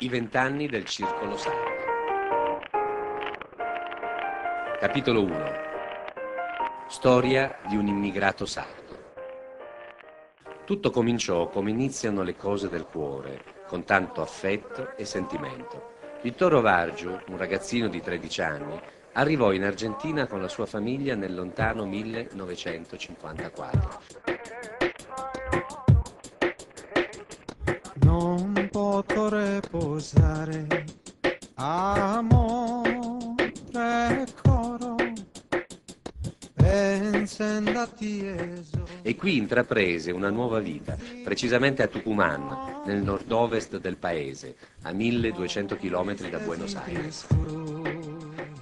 I 20 anni del Circolo Sardo. Capitolo 1. Storia di un immigrato sardo. Tutto cominciò come iniziano le cose del cuore, con tanto affetto e sentimento. Vittorio Vargiu, un ragazzino di 13 anni, arrivò in Argentina con la sua famiglia nel lontano 1954. Non potrò riposare, amore coro, pensa a tieso. E qui intraprese una nuova vita, precisamente a Tucumán, nel nord-ovest del paese, a 1200 km da Buenos Aires.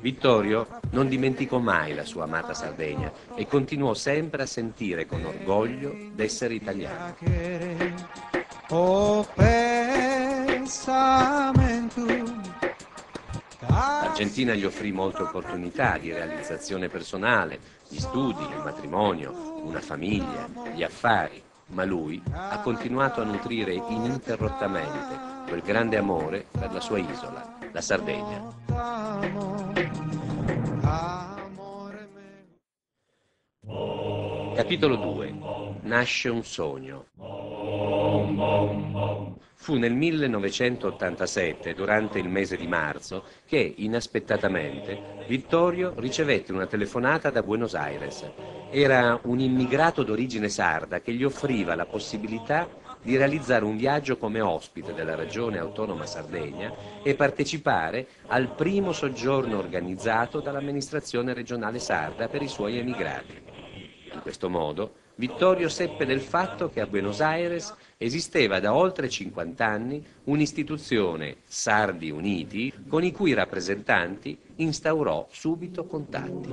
Vittorio non dimenticò mai la sua amata Sardegna e continuò sempre a sentire con orgoglio d'essere italiano. Oh, pensamento. L'Argentina gli offrì molte opportunità di realizzazione personale, di studi, il matrimonio, una famiglia, gli affari, ma lui ha continuato a nutrire ininterrottamente quel grande amore per la sua isola, la Sardegna. Capitolo 2. Nasce un sogno. Fu nel 1987, durante il mese di marzo, che, inaspettatamente, Vittorio ricevette una telefonata da Buenos Aires. Era un immigrato d'origine sarda che gli offriva la possibilità di realizzare un viaggio come ospite della Regione Autonoma Sardegna e partecipare al primo soggiorno organizzato dall'amministrazione regionale sarda per i suoi emigrati. In questo modo, Vittorio seppe del fatto che a Buenos Aires esisteva da oltre 50 anni un'istituzione, Sardi Uniti, con i cui rappresentanti instaurò subito contatti.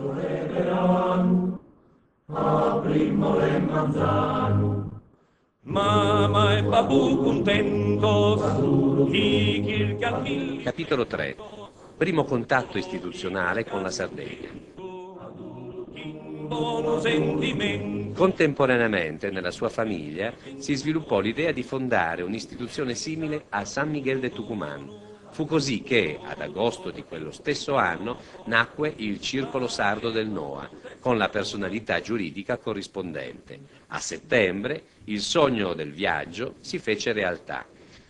Mamma e babù contentos, Capitolo 3. Primo contatto istituzionale con la Sardegna. Contemporaneamente nella sua famiglia si sviluppò l'idea di fondare un'istituzione simile a San Miguel de Tucumán. Fu così che, ad agosto di quello stesso anno, nacque il Circolo Sardo del NOA, con la personalità giuridica corrispondente. A settembre il sogno del viaggio si fece realtà.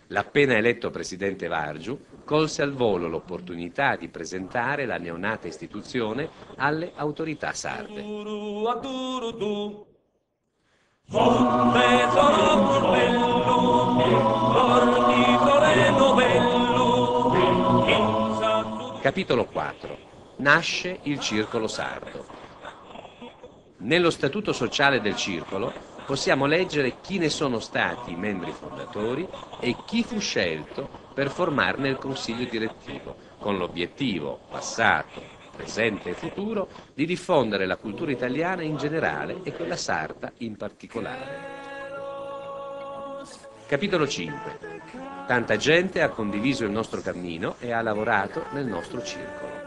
L'appena eletto presidente Vargiu colse al volo l'opportunità di presentare la neonata istituzione alle autorità sarde. Capitolo 4. Nasce il Circolo Sardo. Nello statuto sociale del Circolo possiamo leggere chi ne sono stati i membri fondatori e chi fu scelto per formarne il consiglio direttivo, con l'obiettivo, passato, presente e futuro, di diffondere la cultura italiana in generale e quella sarda in particolare. Capitolo 5. Tanta gente ha condiviso il nostro cammino e ha lavorato nel nostro circolo.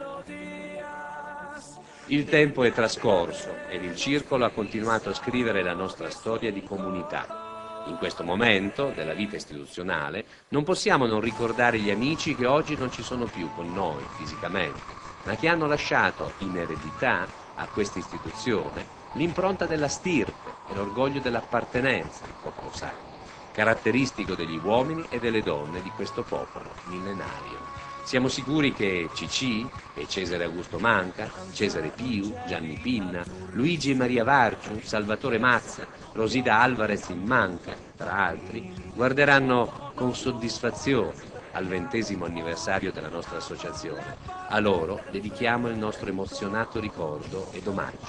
Il tempo è trascorso ed il circolo ha continuato a scrivere la nostra storia di comunità. In questo momento della vita istituzionale non possiamo non ricordare gli amici che oggi non ci sono più con noi fisicamente, ma che hanno lasciato in eredità a questa istituzione l'impronta della stirpe e l'orgoglio dell'appartenenza al popolo sardo, caratteristico degli uomini e delle donne di questo popolo millenario. Siamo sicuri che Cicì e Cesare Augusto Manca, Cesare Piu, Gianni Pinna, Luigi e Maria Vargiu, Salvatore Mazza, Rosida Alvarez in Manca, tra altri, guarderanno con soddisfazione al 20° anniversario della nostra associazione. A loro dedichiamo il nostro emozionato ricordo ed omaggio.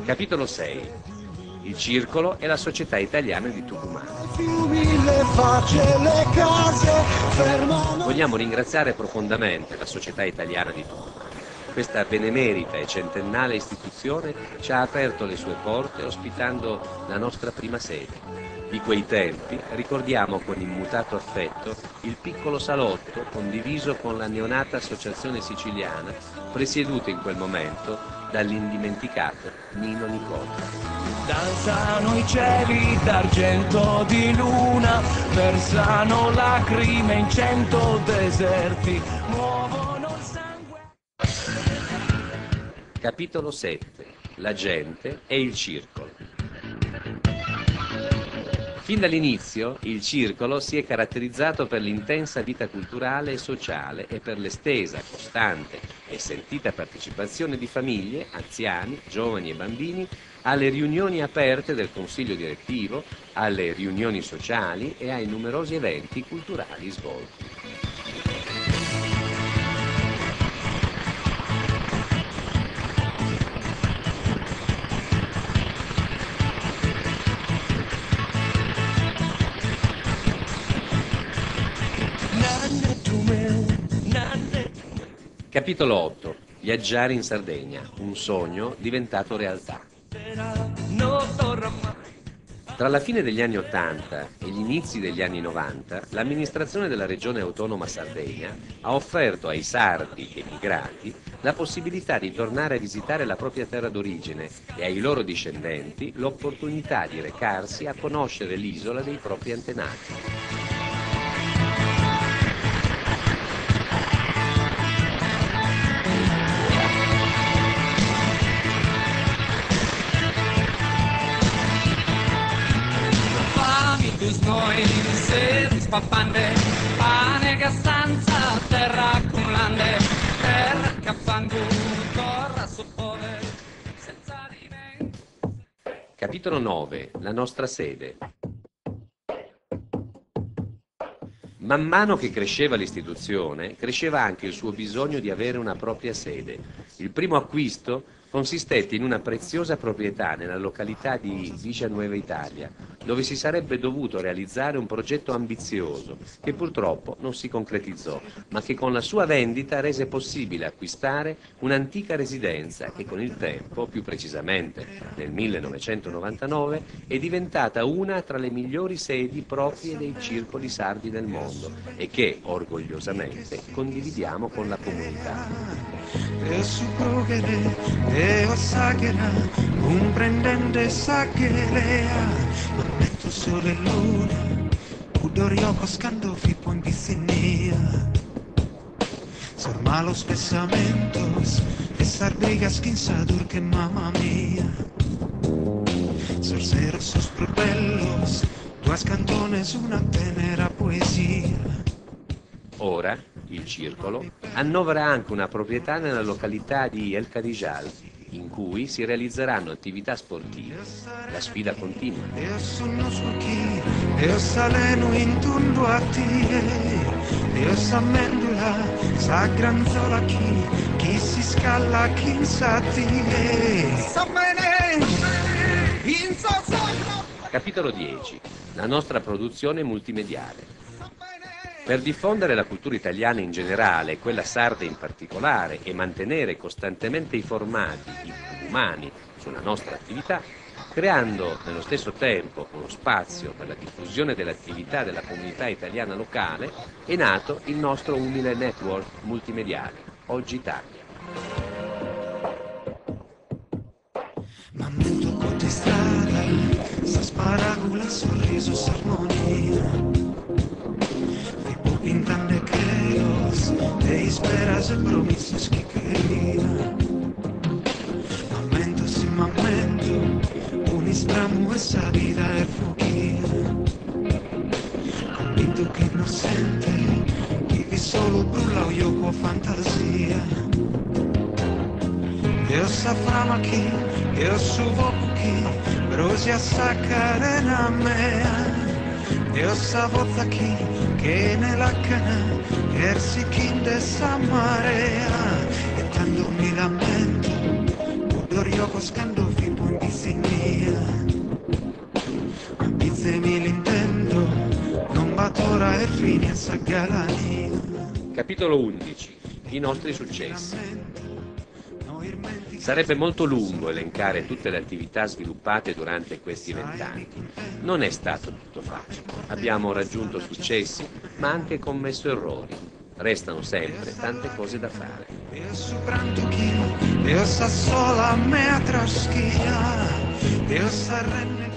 Capitolo 6. Il Circolo e la Società Italiana di Tucumán. Vogliamo ringraziare profondamente la Società Italiana di Tucumán. Questa benemerita e centennale istituzione ci ha aperto le sue porte ospitando la nostra prima sede. Di quei tempi ricordiamo con immutato affetto il piccolo salotto condiviso con la neonata Associazione Siciliana, presieduta in quel momento dall'indimenticato Nino Nicola. Danzano i cieli d'argento di luna, versano lacrime in 100 deserti, muovono il sangue. Capitolo 7. La gente e il circolo. Fin dall'inizio il circolo si è caratterizzato per l'intensa vita culturale e sociale e per l'estesa, costante e sentita partecipazione di famiglie, anziani, giovani e bambini alle riunioni aperte del consiglio direttivo, alle riunioni sociali e ai numerosi eventi culturali svolti. Capitolo 8. Viaggiare in Sardegna, un sogno diventato realtà. Tra la fine degli anni 80 e gli inizi degli anni 90, l'amministrazione della regione autonoma Sardegna ha offerto ai sardi emigrati la possibilità di tornare a visitare la propria terra d'origine e ai loro discendenti l'opportunità di recarsi a conoscere l'isola dei propri antenati. Noi se rispappande, pane che stanza, terra accumulante, terra che affango, corra soppove, senza di me. Capitolo 9. La nostra sede. Man mano che cresceva l'istituzione, cresceva anche il suo bisogno di avere una propria sede. Il primo acquisto consistette in una preziosa proprietà nella località di Villanueva Italia, dove si sarebbe dovuto realizzare un progetto ambizioso che purtroppo non si concretizzò, ma che con la sua vendita rese possibile acquistare un'antica residenza che con il tempo, più precisamente nel 1999, è diventata una tra le migliori sedi proprie dei circoli sardi del mondo e che orgogliosamente condividiamo con la comunità. E su progere, e osagera, comprendente sagerea, ammetto sole e luna, udorio scando fi può ambizionia. Sor malos pensamentos, e sardigas quinsadur que mamma mia. Sor cero sus propellos, duas cantones, una tenera poesia. Ora il circolo annovera anche una proprietà nella località di El Cadijal, in cui si realizzeranno attività sportive. La sfida continua. Io sono su chi, io saleno in tundo a tie, io s'ammendula, sa granzola chi si scalla, chi sa tie. Sa bene, in so sogno. Capitolo 10. La nostra produzione multimediale. Per diffondere la cultura italiana in generale e quella sarda in particolare e mantenere costantemente i formati, i più umani, sulla nostra attività, creando nello stesso tempo uno spazio per la diffusione dell'attività della comunità italiana locale, è nato il nostro umile network multimediale, Oggi Italia. M'ammento con te strada, sa sparagula, sorriso, s'armonia. Pintando queros, te esperas e promisos que quería. Momento sin momento, un espramo esa vida è fugia. Convinto che innocente, vivi solo per la gioco fantasia. Io sapramo chi, io suvoco chi, brosi a saccare na mea. Io savozza chi, che nella cana, versi chi dessa marea. E tanto mi lamento, udorio coscando fi buon disegnia. Ambizzemi l'intendo, non batora e fine a sa galania. Capitolo 11. I nostri successi. Sarebbe molto lungo elencare tutte le attività sviluppate durante questi 20 anni. Non è stato tutto facile. Abbiamo raggiunto successi, ma anche commesso errori. Restano sempre tante cose da fare. Io supranto chi, io sa sola me a traschia, io sa renne